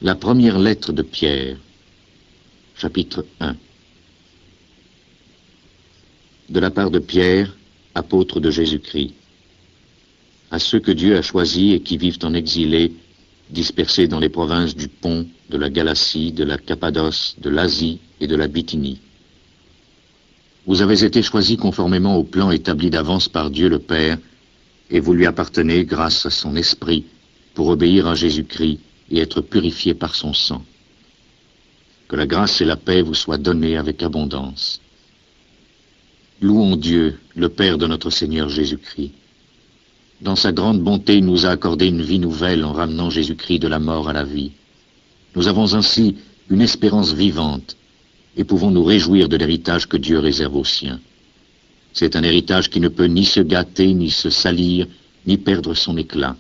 La première lettre de Pierre, chapitre 1. De la part de Pierre, apôtre de Jésus-Christ, à ceux que Dieu a choisis et qui vivent en exilé, dispersés dans les provinces du Pont, de la Galatie, de la Cappadoce, de l'Asie et de la Bithynie. Vous avez été choisis conformément au plan établi d'avance par Dieu le Père, et vous lui appartenez grâce à son Esprit pour obéir à Jésus-Christ et être purifiés par son sang. Que la grâce et la paix vous soient données avec abondance. Louons Dieu, le Père de notre Seigneur Jésus-Christ. Dans sa grande bonté, il nous a accordé une vie nouvelle en ramenant Jésus-Christ de la mort à la vie. Nous avons ainsi une espérance vivante et pouvons nous réjouir de l'héritage que Dieu réserve aux siens. C'est un héritage qui ne peut ni se gâter, ni se salir, ni perdre son éclat.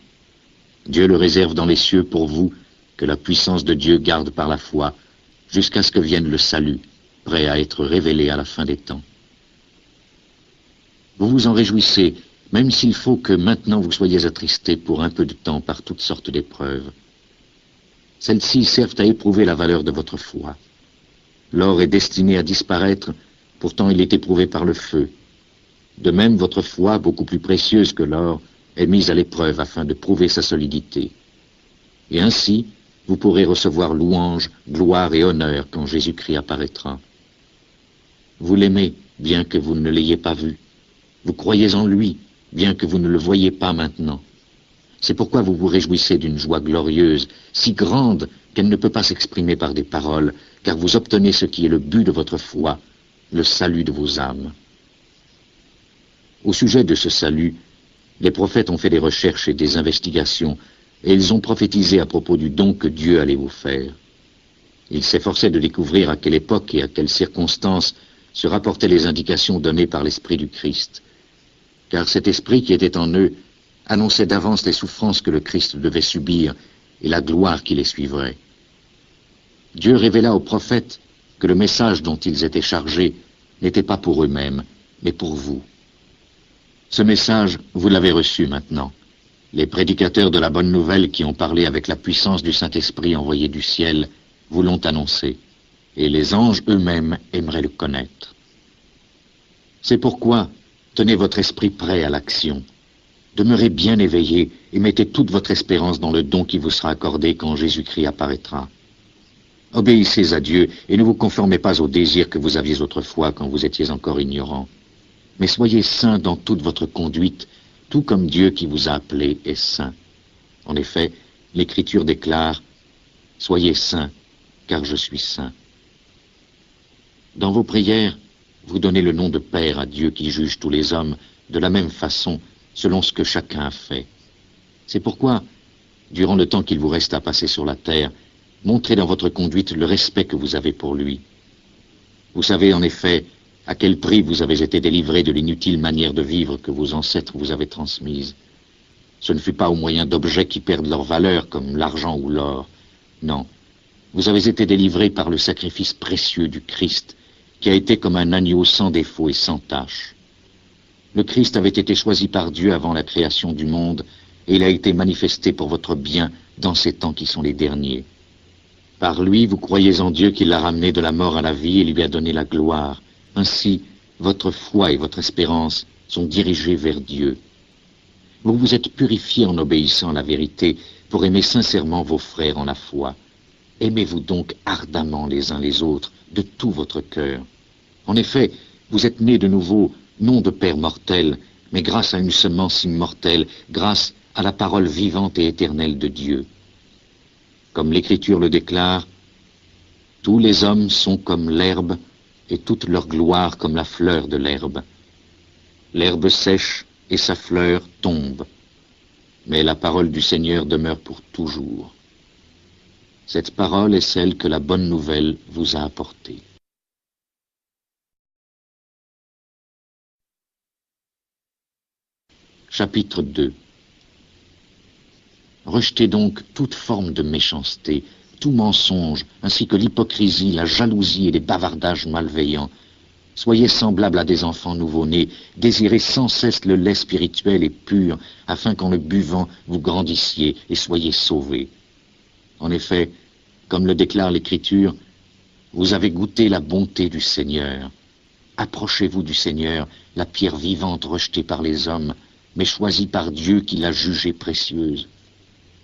Dieu le réserve dans les cieux pour vous, que la puissance de Dieu garde par la foi, jusqu'à ce que vienne le salut, prêt à être révélé à la fin des temps. Vous vous en réjouissez, même s'il faut que maintenant vous soyez attristés pour un peu de temps par toutes sortes d'épreuves. Celles-ci servent à éprouver la valeur de votre foi. L'or est destiné à disparaître, pourtant il est éprouvé par le feu. De même, votre foi, beaucoup plus précieuse que l'or, est mise à l'épreuve afin de prouver sa solidité. Et ainsi, vous pourrez recevoir louange, gloire et honneur quand Jésus-Christ apparaîtra. Vous l'aimez, bien que vous ne l'ayez pas vu. Vous croyez en lui, bien que vous ne le voyez pas maintenant. C'est pourquoi vous vous réjouissez d'une joie glorieuse, si grande qu'elle ne peut pas s'exprimer par des paroles, car vous obtenez ce qui est le but de votre foi, le salut de vos âmes. Au sujet de ce salut, les prophètes ont fait des recherches et des investigations, et ils ont prophétisé à propos du don que Dieu allait vous faire. Ils s'efforçaient de découvrir à quelle époque et à quelles circonstances se rapportaient les indications données par l'Esprit du Christ. Car cet Esprit qui était en eux annonçait d'avance les souffrances que le Christ devait subir et la gloire qui les suivrait. Dieu révéla aux prophètes que le message dont ils étaient chargés n'était pas pour eux-mêmes, mais pour vous. Ce message, vous l'avez reçu maintenant. Les prédicateurs de la bonne nouvelle qui ont parlé avec la puissance du Saint-Esprit envoyé du ciel vous l'ont annoncé, et les anges eux-mêmes aimeraient le connaître. C'est pourquoi, tenez votre esprit prêt à l'action. Demeurez bien éveillés et mettez toute votre espérance dans le don qui vous sera accordé quand Jésus-Christ apparaîtra. Obéissez à Dieu et ne vous conformez pas aux désirs que vous aviez autrefois quand vous étiez encore ignorants. Mais soyez saints dans toute votre conduite, tout comme Dieu qui vous a appelé est saint. En effet, l'Écriture déclare « Soyez saints, car je suis saint ». Dans vos prières, vous donnez le nom de Père à Dieu qui juge tous les hommes de la même façon, selon ce que chacun a fait. C'est pourquoi, durant le temps qu'il vous reste à passer sur la terre, montrez dans votre conduite le respect que vous avez pour lui. Vous savez en effet à quel prix vous avez été délivrés de l'inutile manière de vivre que vos ancêtres vous avaient transmise. Ce ne fut pas au moyen d'objets qui perdent leur valeur, comme l'argent ou l'or. Non, vous avez été délivrés par le sacrifice précieux du Christ, qui a été comme un agneau sans défaut et sans tache. Le Christ avait été choisi par Dieu avant la création du monde, et il a été manifesté pour votre bien dans ces temps qui sont les derniers. Par lui, vous croyez en Dieu qui l'a ramené de la mort à la vie et lui a donné la gloire. Ainsi, votre foi et votre espérance sont dirigées vers Dieu. Vous vous êtes purifiés en obéissant à la vérité pour aimer sincèrement vos frères en la foi. Aimez-vous donc ardemment les uns les autres, de tout votre cœur. En effet, vous êtes nés de nouveau, non de père mortel, mais grâce à une semence immortelle, grâce à la parole vivante et éternelle de Dieu. Comme l'Écriture le déclare, « Tous les hommes sont comme l'herbe, et toute leur gloire comme la fleur de l'herbe. L'herbe sèche et sa fleur tombe, mais la parole du Seigneur demeure pour toujours. » Cette parole est celle que la bonne nouvelle vous a apportée. Chapitre 2. Rejetez donc toute forme de méchanceté, tout mensonge, ainsi que l'hypocrisie, la jalousie et les bavardages malveillants. Soyez semblables à des enfants nouveau-nés, désirez sans cesse le lait spirituel et pur, afin qu'en le buvant, vous grandissiez et soyez sauvés. En effet, Comme le déclare l'Écriture, vous avez goûté la bonté du Seigneur. Approchez-vous du Seigneur, la pierre vivante rejetée par les hommes, mais choisie par Dieu qui l'a jugée précieuse.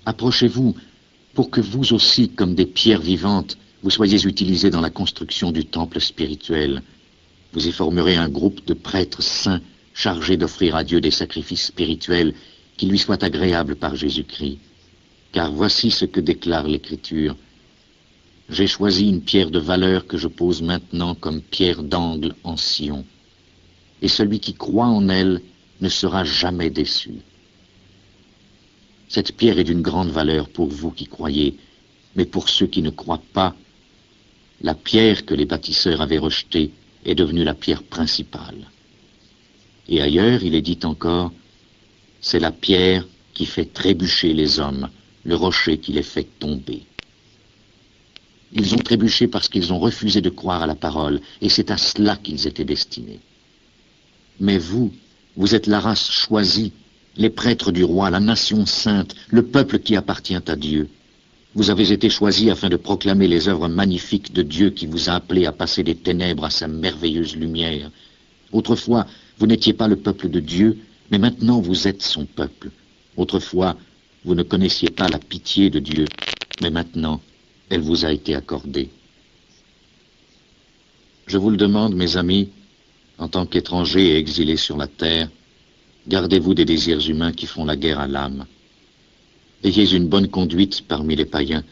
Approchez-vous pour que vous aussi, comme des pierres vivantes, vous soyez utilisés dans la construction du temple spirituel. Vous y formerez un groupe de prêtres saints chargés d'offrir à Dieu des sacrifices spirituels qui lui soient agréables par Jésus-Christ. Car voici ce que déclare l'Écriture. J'ai choisi une pierre de valeur que je pose maintenant comme pierre d'angle en Sion. Et celui qui croit en elle ne sera jamais déçu. Cette pierre est d'une grande valeur pour vous qui croyez, mais pour ceux qui ne croient pas, la pierre que les bâtisseurs avaient rejetée est devenue la pierre principale. Et ailleurs, il est dit encore, c'est la pierre qui fait trébucher les hommes, le rocher qui les fait tomber. Ils ont trébuché parce qu'ils ont refusé de croire à la parole, et c'est à cela qu'ils étaient destinés. Mais vous, vous êtes la race choisie, les prêtres du roi, la nation sainte, le peuple qui appartient à Dieu. Vous avez été choisis afin de proclamer les œuvres magnifiques de Dieu qui vous a appelés à passer des ténèbres à sa merveilleuse lumière. Autrefois, vous n'étiez pas le peuple de Dieu, mais maintenant vous êtes son peuple. Autrefois, vous ne connaissiez pas la pitié de Dieu, mais maintenant, elle vous a été accordée. Je vous le demande, mes amis, en tant qu'étrangers et exilés sur la terre, gardez-vous des désirs humains qui font la guerre à l'âme. Ayez une bonne conduite parmi les païens.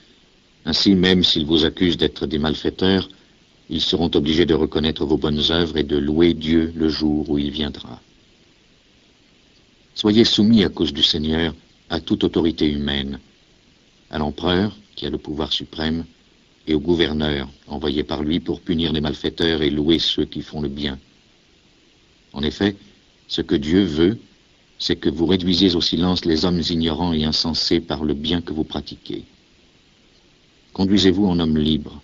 Ainsi, même s'ils vous accusent d'être des malfaiteurs, ils seront obligés de reconnaître vos bonnes œuvres et de louer Dieu le jour où il viendra. Soyez soumis à cause du Seigneur à toute autorité humaine, à l'empereur, qui a le pouvoir suprême, et au gouverneur, envoyé par lui pour punir les malfaiteurs et louer ceux qui font le bien. En effet, ce que Dieu veut, c'est que vous réduisiez au silence les hommes ignorants et insensés par le bien que vous pratiquez. Conduisez-vous en homme libre.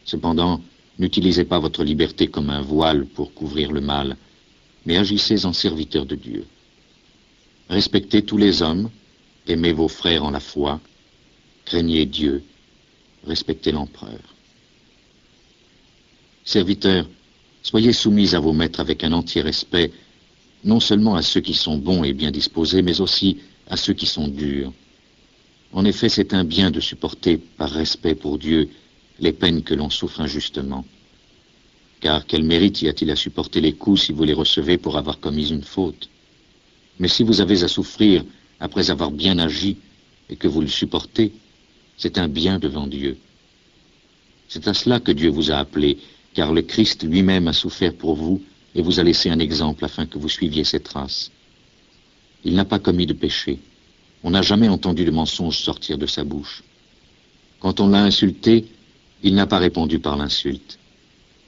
Cependant, n'utilisez pas votre liberté comme un voile pour couvrir le mal, mais agissez en serviteur de Dieu. Respectez tous les hommes, aimez vos frères en la foi, craignez Dieu, respectez l'empereur. Serviteurs, soyez soumis à vos maîtres avec un entier respect, non seulement à ceux qui sont bons et bien disposés, mais aussi à ceux qui sont durs. En effet, c'est un bien de supporter, par respect pour Dieu, les peines que l'on souffre injustement. Car quel mérite y a-t-il à supporter les coups si vous les recevez pour avoir commis une faute? Mais si vous avez à souffrir après avoir bien agi et que vous le supportez, c'est un bien devant Dieu. C'est à cela que Dieu vous a appelé, car le Christ lui-même a souffert pour vous et vous a laissé un exemple afin que vous suiviez ses traces. Il n'a pas commis de péché. On n'a jamais entendu de mensonge sortir de sa bouche. Quand on l'a insulté, il n'a pas répondu par l'insulte.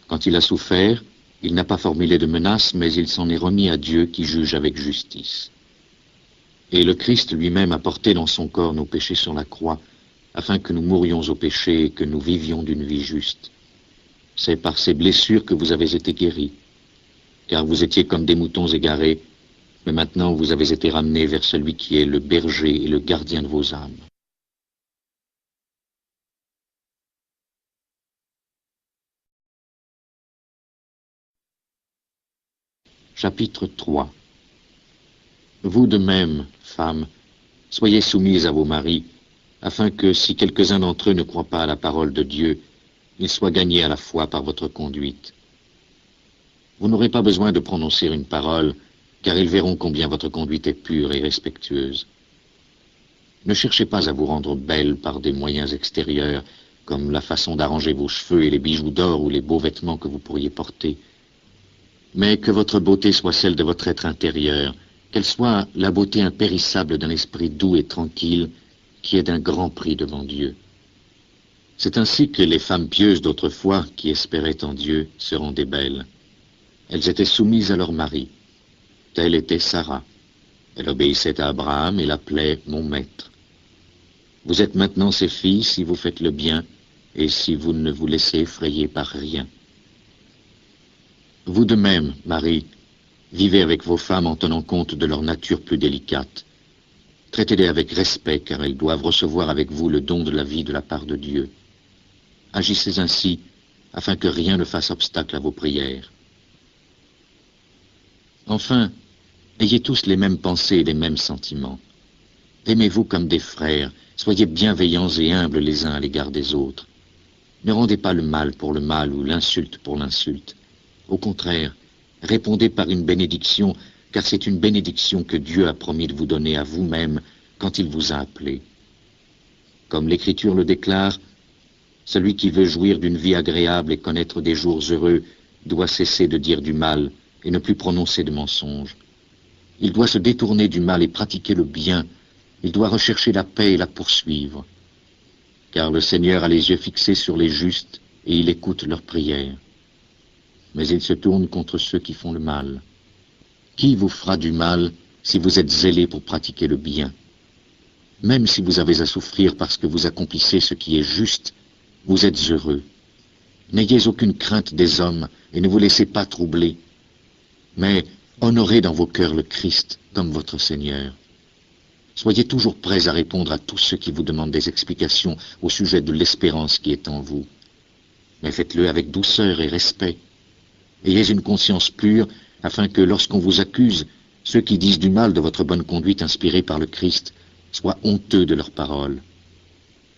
Quand il a souffert, il n'a pas formulé de menaces, mais il s'en est remis à Dieu qui juge avec justice. Et le Christ lui-même a porté dans son corps nos péchés sur la croix, afin que nous mourions au péché et que nous vivions d'une vie juste. C'est par ces blessures que vous avez été guéris, car vous étiez comme des moutons égarés, mais maintenant vous avez été ramenés vers celui qui est le berger et le gardien de vos âmes. Chapitre 3. Vous de même, femmes, soyez soumises à vos maris, afin que, si quelques-uns d'entre eux ne croient pas à la parole de Dieu, ils soient gagnés à la foi par votre conduite. Vous n'aurez pas besoin de prononcer une parole, car ils verront combien votre conduite est pure et respectueuse. Ne cherchez pas à vous rendre belle par des moyens extérieurs, comme la façon d'arranger vos cheveux et les bijoux d'or ou les beaux vêtements que vous pourriez porter. Mais que votre beauté soit celle de votre être intérieur, qu'elle soit la beauté impérissable d'un esprit doux et tranquille, qui est d'un grand prix devant Dieu. C'est ainsi que les femmes pieuses d'autrefois, qui espéraient en Dieu, se rendaient belles. Elles étaient soumises à leur mari. Telle était Sarah. Elle obéissait à Abraham et l'appelait « mon maître ». Vous êtes maintenant ses filles si vous faites le bien et si vous ne vous laissez effrayer par rien. Vous de même, Marie, vivez avec vos femmes en tenant compte de leur nature plus délicate. Traitez-les avec respect, car elles doivent recevoir avec vous le don de la vie de la part de Dieu. agissez ainsi, afin que rien ne fasse obstacle à vos prières. Enfin, ayez tous les mêmes pensées et les mêmes sentiments. Aimez-vous comme des frères, soyez bienveillants et humbles les uns à l'égard des autres. Ne rendez pas le mal pour le mal ou l'insulte pour l'insulte. Au contraire, répondez par une bénédiction, car c'est une bénédiction que Dieu a promis de vous donner à vous-même quand il vous a appelé. Comme l'Écriture le déclare, celui qui veut jouir d'une vie agréable et connaître des jours heureux doit cesser de dire du mal et ne plus prononcer de mensonges. Il doit se détourner du mal et pratiquer le bien. Il doit rechercher la paix et la poursuivre. Car le Seigneur a les yeux fixés sur les justes et il écoute leurs prières. Mais il se tourne contre ceux qui font le mal. Qui vous fera du mal si vous êtes zélés pour pratiquer le bien? Même si vous avez à souffrir parce que vous accomplissez ce qui est juste, vous êtes heureux. N'ayez aucune crainte des hommes et ne vous laissez pas troubler. Mais honorez dans vos cœurs le Christ comme votre Seigneur. Soyez toujours prêts à répondre à tous ceux qui vous demandent des explications au sujet de l'espérance qui est en vous. Mais faites-le avec douceur et respect. Ayez une conscience pure, afin que lorsqu'on vous accuse, ceux qui disent du mal de votre bonne conduite inspirée par le Christ soient honteux de leurs paroles.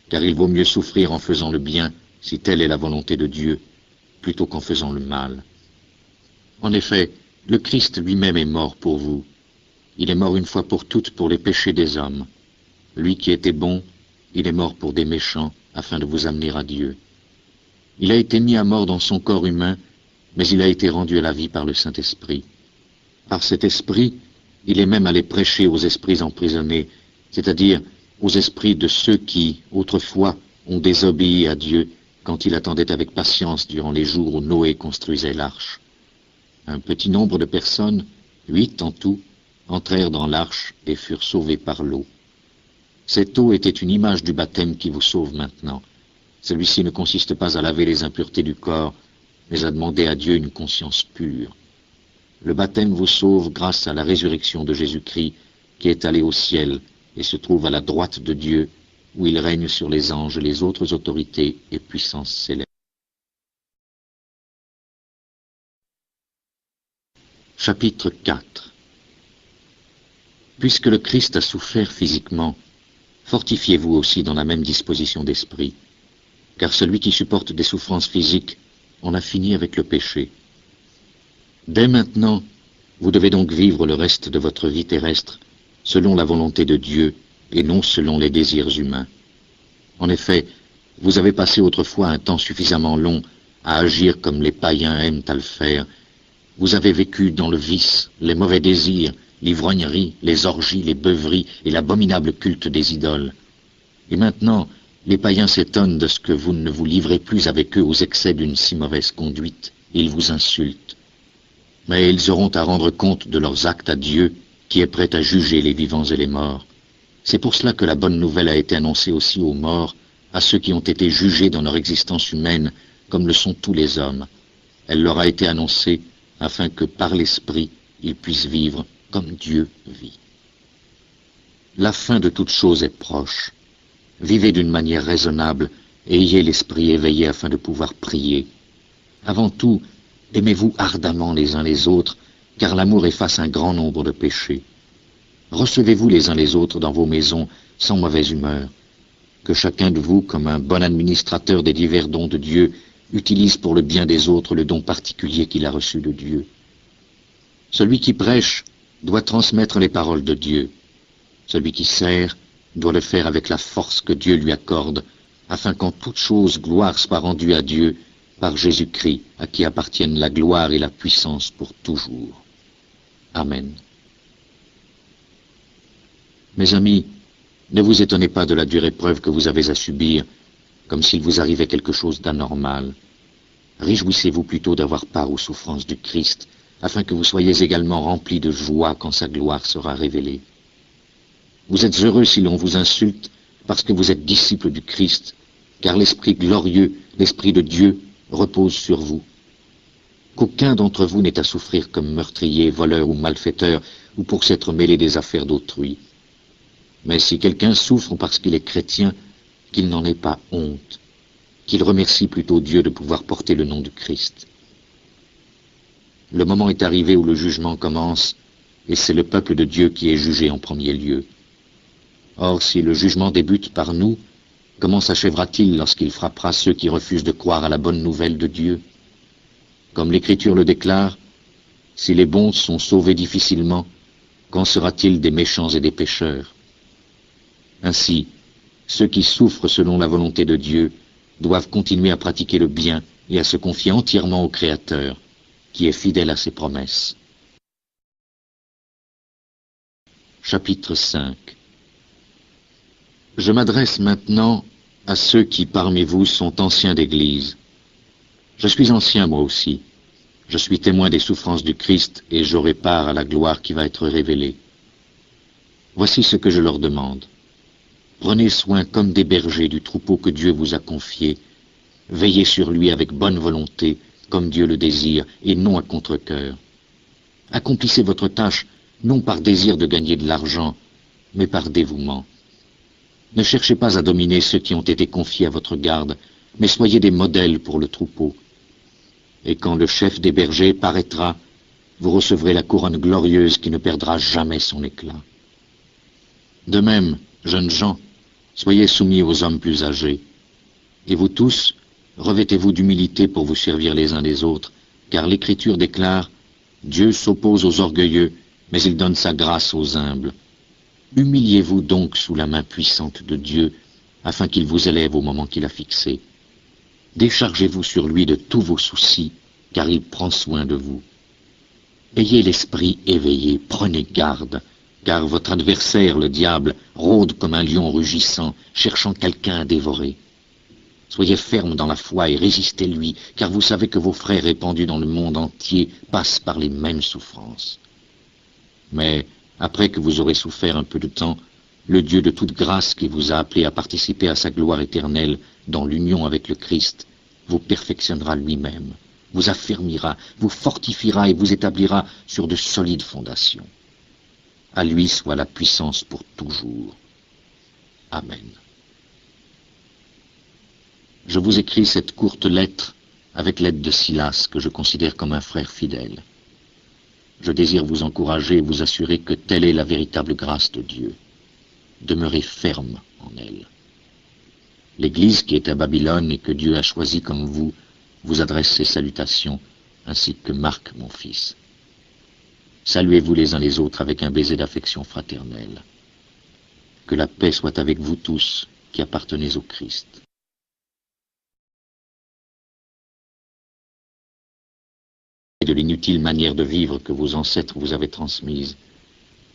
Car il vaut mieux souffrir en faisant le bien, si telle est la volonté de Dieu, plutôt qu'en faisant le mal. En effet, le Christ lui-même est mort pour vous. Il est mort une fois pour toutes pour les péchés des hommes. Lui qui était bon, il est mort pour des méchants, afin de vous amener à Dieu. Il a été mis à mort dans son corps humain, mais il a été rendu à la vie par le Saint-Esprit. Par cet Esprit, il est même allé prêcher aux esprits emprisonnés, c'est-à-dire aux esprits de ceux qui, autrefois, ont désobéi à Dieu quand il attendait avec patience durant les jours où Noé construisait l'arche. Un petit nombre de personnes, 8 en tout, entrèrent dans l'arche et furent sauvés par l'eau. Cette eau était une image du baptême qui vous sauve maintenant. Celui-ci ne consiste pas à laver les impuretés du corps, mais à demander à Dieu une conscience pure. Le baptême vous sauve grâce à la résurrection de Jésus-Christ, qui est allé au ciel et se trouve à la droite de Dieu, où il règne sur les anges et les autres autorités et puissances célestes. Chapitre 4. Puisque le Christ a souffert physiquement, fortifiez-vous aussi dans la même disposition d'esprit, car celui qui supporte des souffrances physiques en a fini avec le péché. Dès maintenant, vous devez donc vivre le reste de votre vie terrestre selon la volonté de Dieu et non selon les désirs humains. En effet, vous avez passé autrefois un temps suffisamment long à agir comme les païens aiment à le faire. Vous avez vécu dans le vice, les mauvais désirs, l'ivrognerie, les orgies, les beuveries et l'abominable culte des idoles. Et maintenant, les païens s'étonnent de ce que vous ne vous livrez plus avec eux aux excès d'une si mauvaise conduite. Ils vous insultent. Mais ils auront à rendre compte de leurs actes à Dieu, qui est prêt à juger les vivants et les morts. C'est pour cela que la bonne nouvelle a été annoncée aussi aux morts, à ceux qui ont été jugés dans leur existence humaine, comme le sont tous les hommes. Elle leur a été annoncée afin que par l'Esprit, ils puissent vivre comme Dieu vit. La fin de toute chose est proche. Vivez d'une manière raisonnable et ayez l'esprit éveillé afin de pouvoir prier. Avant tout, aimez-vous ardemment les uns les autres, car l'amour efface un grand nombre de péchés. Recevez-vous les uns les autres dans vos maisons sans mauvaise humeur. Que chacun de vous, comme un bon administrateur des divers dons de Dieu, utilise pour le bien des autres le don particulier qu'il a reçu de Dieu. Celui qui prêche doit transmettre les paroles de Dieu. Celui qui sert doit le faire avec la force que Dieu lui accorde, afin qu'en toute chose gloire soit rendue à Dieu par Jésus-Christ, à qui appartiennent la gloire et la puissance pour toujours. Amen. Mes amis, ne vous étonnez pas de la dure épreuve que vous avez à subir, comme s'il vous arrivait quelque chose d'anormal. Réjouissez-vous plutôt d'avoir part aux souffrances du Christ, afin que vous soyez également remplis de joie quand sa gloire sera révélée. Vous êtes heureux si l'on vous insulte, parce que vous êtes disciples du Christ, car l'Esprit glorieux, l'Esprit de Dieu, repose sur vous. Qu'aucun d'entre vous n'ait à souffrir comme meurtrier, voleur ou malfaiteur, ou pour s'être mêlé des affaires d'autrui. Mais si quelqu'un souffre parce qu'il est chrétien, qu'il n'en ait pas honte, qu'il remercie plutôt Dieu de pouvoir porter le nom du Christ. Le moment est arrivé où le jugement commence, et c'est le peuple de Dieu qui est jugé en premier lieu. Or, si le jugement débute par nous, comment s'achèvera-t-il lorsqu'il frappera ceux qui refusent de croire à la bonne nouvelle de Dieu? Comme l'Écriture le déclare, si les bons sont sauvés difficilement, qu'en sera-t-il des méchants et des pécheurs? Ainsi, ceux qui souffrent selon la volonté de Dieu doivent continuer à pratiquer le bien et à se confier entièrement au Créateur, qui est fidèle à ses promesses. Chapitre 5. Je m'adresse maintenant à ceux qui parmi vous sont anciens d'Église. Je suis ancien moi aussi. Je suis témoin des souffrances du Christ et j'aurai part à la gloire qui va être révélée. Voici ce que je leur demande. Prenez soin comme des bergers du troupeau que Dieu vous a confié. Veillez sur lui avec bonne volonté, comme Dieu le désire, et non à contre-cœur. Accomplissez votre tâche, non par désir de gagner de l'argent, mais par dévouement. Ne cherchez pas à dominer ceux qui ont été confiés à votre garde, mais soyez des modèles pour le troupeau. Et quand le chef des bergers paraîtra, vous recevrez la couronne glorieuse qui ne perdra jamais son éclat. De même, jeunes gens, soyez soumis aux hommes plus âgés. Et vous tous, revêtez-vous d'humilité pour vous servir les uns les autres, car l'Écriture déclare « Dieu s'oppose aux orgueilleux, mais il donne sa grâce aux humbles. Humiliez-vous donc sous la main puissante de Dieu, afin qu'il vous élève au moment qu'il a fixé. Déchargez-vous sur lui de tous vos soucis, car il prend soin de vous. Ayez l'esprit éveillé, prenez garde, car votre adversaire, le diable, rôde comme un lion rugissant, cherchant quelqu'un à dévorer. Soyez fermes dans la foi et résistez-lui, car vous savez que vos frères répandus dans le monde entier passent par les mêmes souffrances. Mais, après que vous aurez souffert un peu de temps, le Dieu de toute grâce qui vous a appelé à participer à sa gloire éternelle dans l'union avec le Christ, vous perfectionnera lui-même, vous affermira, vous fortifiera et vous établira sur de solides fondations. À lui soit la puissance pour toujours. Amen. Je vous écris cette courte lettre avec l'aide de Silas, que je considère comme un frère fidèle. Je désire vous encourager et vous assurer que telle est la véritable grâce de Dieu. Demeurez ferme en elle. L'Église qui est à Babylone et que Dieu a choisie comme vous adresse ses salutations, ainsi que Marc, mon fils. Saluez-vous les uns les autres avec un baiser d'affection fraternelle. Que la paix soit avec vous tous qui appartenez au Christ. Et de l'inutile manière de vivre que vos ancêtres vous avaient transmise.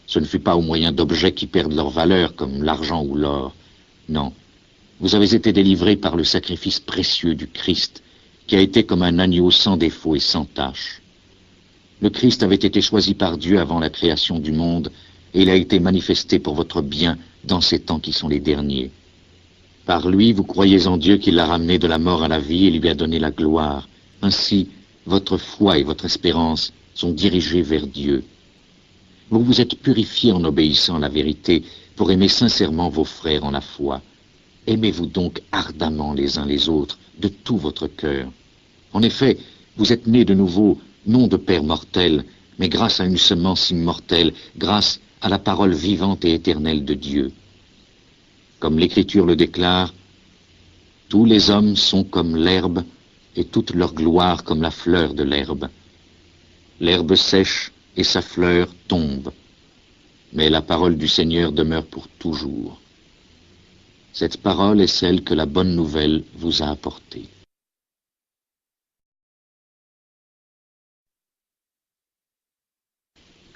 Ce ne fut pas au moyen d'objets qui perdent leur valeur, comme l'argent ou l'or. Non, vous avez été délivrés par le sacrifice précieux du Christ, qui a été comme un agneau sans défaut et sans tache. Le Christ avait été choisi par Dieu avant la création du monde, et il a été manifesté pour votre bien dans ces temps qui sont les derniers. Par lui, vous croyez en Dieu qui l'a ramené de la mort à la vie et lui a donné la gloire. Ainsi, votre foi et votre espérance sont dirigées vers Dieu. Vous vous êtes purifiés en obéissant à la vérité pour aimer sincèrement vos frères en la foi. Aimez-vous donc ardemment les uns les autres, de tout votre cœur. En effet, vous êtes nés de nouveau, non de père mortel, mais grâce à une semence immortelle, grâce à la parole vivante et éternelle de Dieu. Comme l'Écriture le déclare, « Tous les hommes sont comme l'herbe, et toute leur gloire comme la fleur de l'herbe. L'herbe sèche et sa fleur tombe, mais la parole du Seigneur demeure pour toujours. » Cette parole est celle que la bonne nouvelle vous a apportée.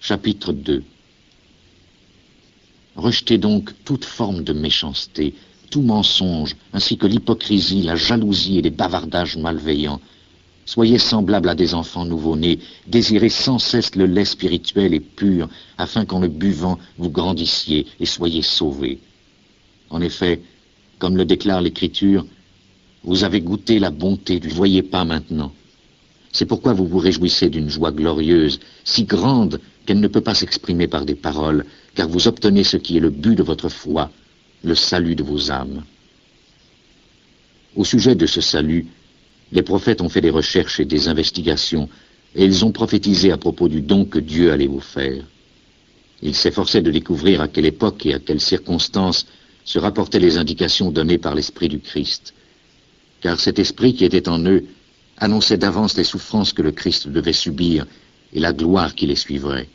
Chapitre 2. Rejetez donc toute forme de méchanceté, tout mensonge, ainsi que l'hypocrisie, la jalousie et les bavardages malveillants. Soyez semblables à des enfants nouveau-nés, désirez sans cesse le lait spirituel et pur, afin qu'en le buvant, vous grandissiez et soyez sauvés. En effet, comme le déclare l'Écriture, vous avez goûté la bonté du voyez pas maintenant. C'est pourquoi vous vous réjouissez d'une joie glorieuse, si grande qu'elle ne peut pas s'exprimer par des paroles, car vous obtenez ce qui est le but de votre foi, le salut de vos âmes. Au sujet de ce salut, les prophètes ont fait des recherches et des investigations, et ils ont prophétisé à propos du don que Dieu allait vous faire. Ils s'efforçaient de découvrir à quelle époque et à quelles circonstances se rapportaient les indications données par l'Esprit du Christ. Car cet Esprit qui était en eux annonçait d'avance les souffrances que le Christ devait subir et la gloire qui les suivrait.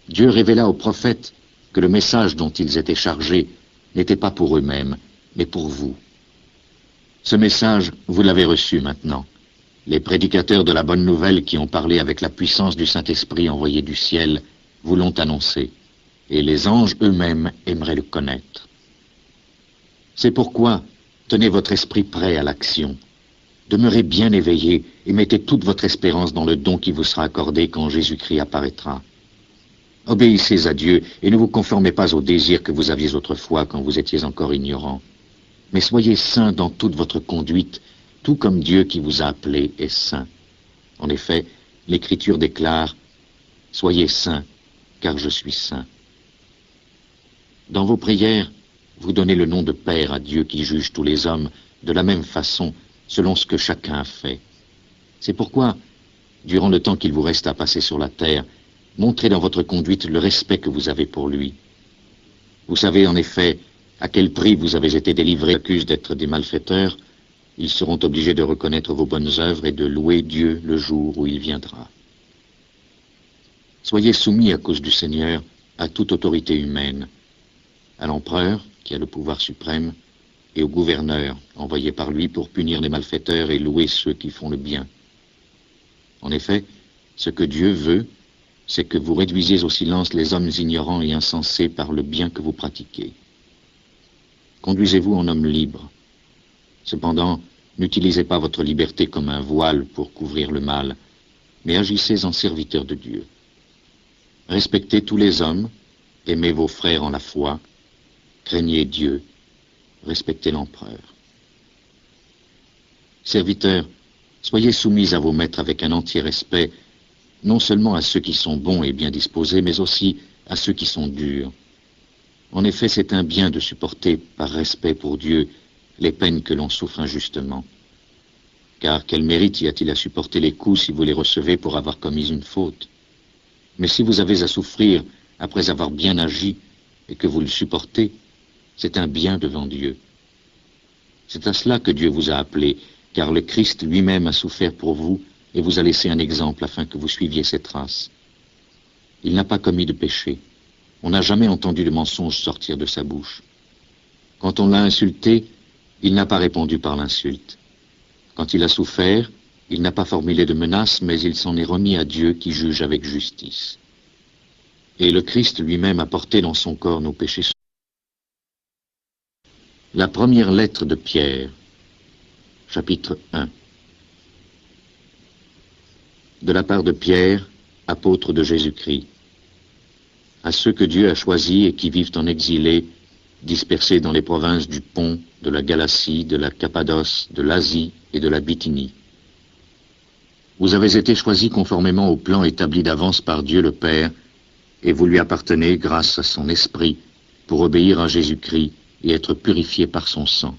Dieu révéla aux prophètes que le message dont ils étaient chargés n'était pas pour eux-mêmes, mais pour vous. Ce message, vous l'avez reçu maintenant. Les prédicateurs de la bonne nouvelle qui ont parlé avec la puissance du Saint-Esprit envoyé du ciel vous l'ont annoncé, et les anges eux-mêmes aimeraient le connaître. C'est pourquoi, tenez votre esprit prêt à l'action. Demeurez bien éveillés et mettez toute votre espérance dans le don qui vous sera accordé quand Jésus-Christ apparaîtra. Obéissez à Dieu et ne vous conformez pas aux désirs que vous aviez autrefois quand vous étiez encore ignorants. Mais soyez saints dans toute votre conduite, tout comme Dieu qui vous a appelé est saint. En effet, l'Écriture déclare « Soyez saints, car je suis saint ». Dans vos prières, vous donnez le nom de Père à Dieu qui juge tous les hommes de la même façon, selon ce que chacun a fait. C'est pourquoi, durant le temps qu'il vous reste à passer sur la terre, montrez dans votre conduite le respect que vous avez pour lui. Vous savez en effet à quel prix vous avez été délivrés, accusent d'être des malfaiteurs. Ils seront obligés de reconnaître vos bonnes œuvres et de louer Dieu le jour où il viendra. Soyez soumis à cause du Seigneur à toute autorité humaine, à l'empereur, qui a le pouvoir suprême, et au gouverneur, envoyé par lui pour punir les malfaiteurs et louer ceux qui font le bien. En effet, ce que Dieu veut, c'est que vous réduisiez au silence les hommes ignorants et insensés par le bien que vous pratiquez. Conduisez-vous en homme libre. Cependant, n'utilisez pas votre liberté comme un voile pour couvrir le mal, mais agissez en serviteur de Dieu. Respectez tous les hommes, aimez vos frères en la foi, craignez Dieu, respectez l'empereur. Serviteurs, soyez soumis à vos maîtres avec un entier respect, non seulement à ceux qui sont bons et bien disposés, mais aussi à ceux qui sont durs. En effet, c'est un bien de supporter, par respect pour Dieu, les peines que l'on souffre injustement. Car quel mérite y a-t-il à supporter les coups si vous les recevez pour avoir commis une faute? Mais si vous avez à souffrir après avoir bien agi et que vous le supportez, c'est un bien devant Dieu. C'est à cela que Dieu vous a appelé, car le Christ lui-même a souffert pour vous et vous a laissé un exemple afin que vous suiviez ses traces. Il n'a pas commis de péché. On n'a jamais entendu de mensonge sortir de sa bouche. Quand on l'a insulté, il n'a pas répondu par l'insulte. Quand il a souffert, il n'a pas formulé de menaces, mais il s'en est remis à Dieu qui juge avec justice. Et le Christ lui-même a porté dans son corps nos péchés. La première lettre de Pierre, chapitre 1. De la part de Pierre, apôtre de Jésus-Christ, à ceux que Dieu a choisis et qui vivent en exilé, dispersés dans les provinces du Pont, de la Galatie, de la Cappadoce, de l'Asie et de la Bithynie. Vous avez été choisis conformément au plan établi d'avance par Dieu le Père, et vous lui appartenez grâce à son Esprit pour obéir à Jésus-Christ et être purifiés par son sang.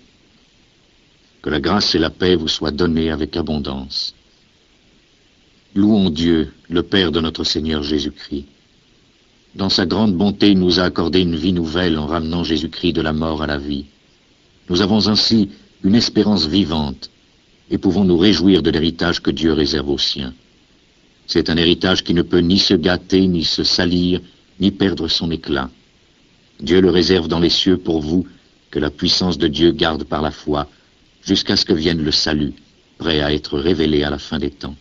Que la grâce et la paix vous soient données avec abondance. Louons Dieu, le Père de notre Seigneur Jésus-Christ. Dans sa grande bonté, il nous a accordé une vie nouvelle en ramenant Jésus-Christ de la mort à la vie. Nous avons ainsi une espérance vivante et pouvons nous réjouir de l'héritage que Dieu réserve aux siens. C'est un héritage qui ne peut ni se gâter, ni se salir, ni perdre son éclat. Dieu le réserve dans les cieux pour vous, que la puissance de Dieu garde par la foi, jusqu'à ce que vienne le salut, prêt à être révélé à la fin des temps.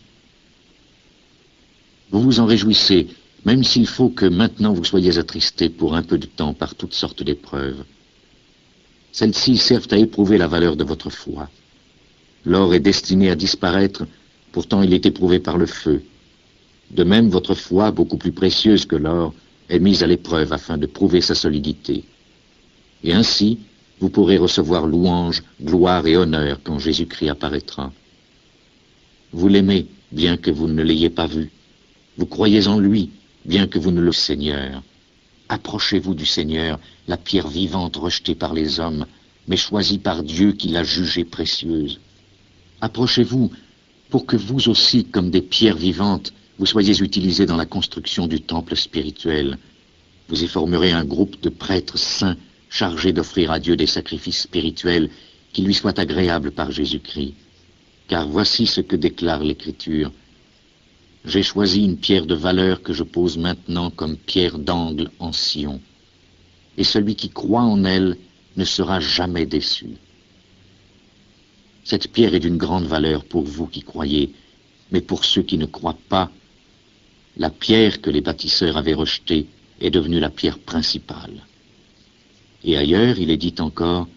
Vous vous en réjouissez, même s'il faut que maintenant vous soyez attristés pour un peu de temps par toutes sortes d'épreuves. Celles-ci servent à éprouver la valeur de votre foi. L'or est destiné à disparaître, pourtant il est éprouvé par le feu. De même, votre foi, beaucoup plus précieuse que l'or, est mise à l'épreuve afin de prouver sa solidité. Et ainsi, vous pourrez recevoir louange, gloire et honneur quand Jésus-Christ apparaîtra. Vous l'aimez, bien que vous ne l'ayez pas vu. Vous croyez en lui, bien que vous ne le Seigneur. Approchez-vous du Seigneur, la pierre vivante rejetée par les hommes, mais choisie par Dieu qui l'a jugée précieuse. Approchez-vous pour que vous aussi, comme des pierres vivantes, vous soyez utilisés dans la construction du temple spirituel. Vous y formerez un groupe de prêtres saints chargés d'offrir à Dieu des sacrifices spirituels qui lui soient agréables par Jésus-Christ. Car voici ce que déclare l'Écriture. J'ai choisi une pierre de valeur que je pose maintenant comme pierre d'angle en Sion. Et celui qui croit en elle ne sera jamais déçu. Cette pierre est d'une grande valeur pour vous qui croyez, mais pour ceux qui ne croient pas, la pierre que les bâtisseurs avaient rejetée est devenue la pierre principale. Et ailleurs, il est dit encore,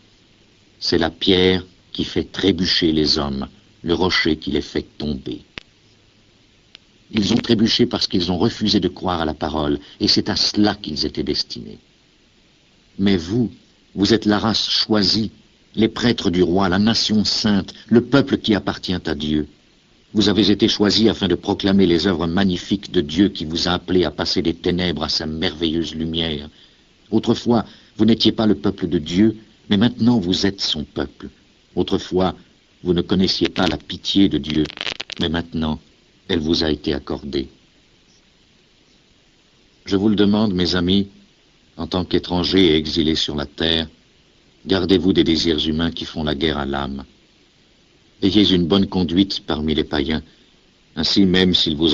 c'est la pierre qui fait trébucher les hommes, le rocher qui les fait tomber. Ils ont trébuché parce qu'ils ont refusé de croire à la parole, et c'est à cela qu'ils étaient destinés. Mais vous, vous êtes la race choisie, les prêtres du roi, la nation sainte, le peuple qui appartient à Dieu. Vous avez été choisis afin de proclamer les œuvres magnifiques de Dieu qui vous a appelés à passer des ténèbres à sa merveilleuse lumière. Autrefois, vous n'étiez pas le peuple de Dieu, mais maintenant vous êtes son peuple. Autrefois, vous ne connaissiez pas la pitié de Dieu, mais maintenant, elle vous a été accordée. Je vous le demande, mes amis, en tant qu'étrangers et exilés sur la terre, gardez-vous des désirs humains qui font la guerre à l'âme. Ayez une bonne conduite parmi les païens, ainsi même s'ils vous